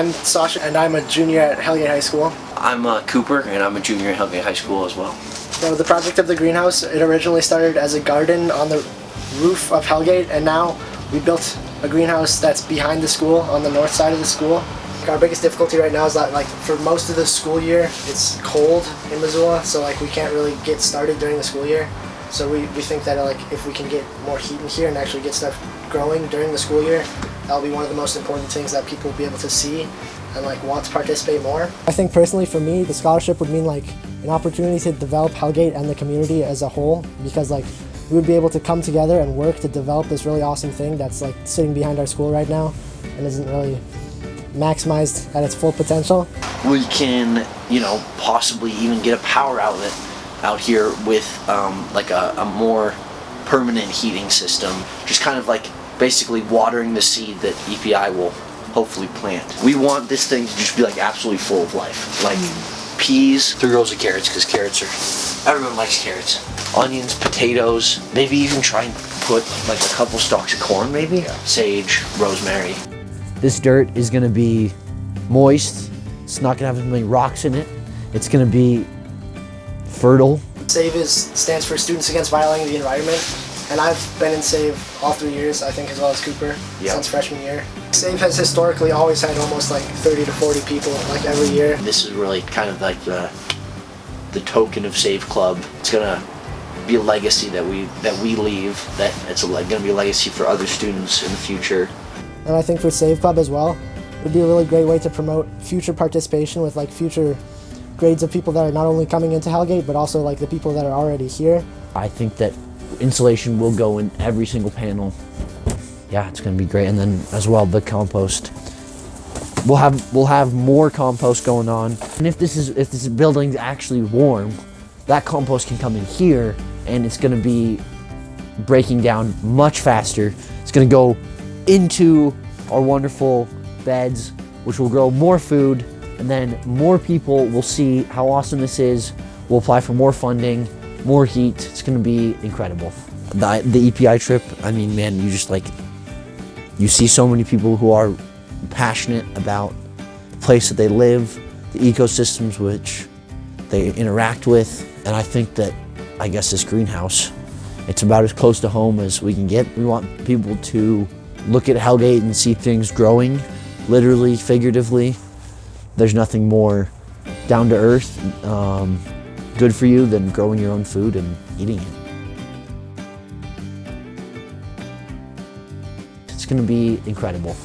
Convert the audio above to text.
I'm Sasha, and I'm a junior at Hellgate High School. I'm Cooper, and I'm a junior at Hellgate High School as well. So the project of the greenhouse, it originally started as a garden on the roof of Hellgate, and now we built a greenhouse that's behind the school on the north side of the school. Our biggest difficulty right now is that for most of the school year it's cold in Missoula, so we can't really get started during the school year. So we think that if we can get more heat in here and actually get stuff growing during the school year, that'll be one of the most important things that people will be able to see and want to participate more. I think personally for me, the scholarship would mean an opportunity to develop Hellgate and the community as a whole, because we would be able to come together and work to develop this really awesome thing that's sitting behind our school right now and isn't really maximized at its full potential. We can, possibly even get a power outlet out here with a more permanent heating system, just kind of basically watering the seed that EPI will hopefully plant. We want this thing to just be absolutely full of life, peas, 3 rows of carrots, because everyone likes carrots. Onions, potatoes, maybe even try and put a couple stalks of corn, maybe. Sage, rosemary. This dirt is going to be moist. It's not going to have as many rocks in it. It's going to be fertile. SAVE stands for Students Against Violating the Environment, and I've been in SAVE all 3 years, I think, as well as Cooper, since freshman year. SAVE has historically always had almost 30 to 40 people every year. This is really kind of the token of SAVE Club. It's going to be a legacy that we leave, that it's going to be a legacy for other students in the future. And I think for SAVE Club as well, it would be a really great way to promote future participation with future grades of people that are not only coming into Hellgate, but also the people that are already here. I think that insulation will go in every single panel. Yeah, it's going to be great. And then as well, the compost. We'll have more compost going on. And if this building's actually warm, that compost can come in here, and it's going to be breaking down much faster. It's going to go into our wonderful beds, which will grow more food, and then more people will see how awesome this is. We'll apply for more funding, more heat. It's going to be incredible. The EPI trip, I mean, man, you see so many people who are passionate about the place that they live, the ecosystems which they interact with, and I think that, this greenhouse, it's about as close to home as we can get. We want people to look at Hellgate and see things growing, literally, figuratively. There's nothing more down to earth, good for you than growing your own food and eating it. It's going to be incredible.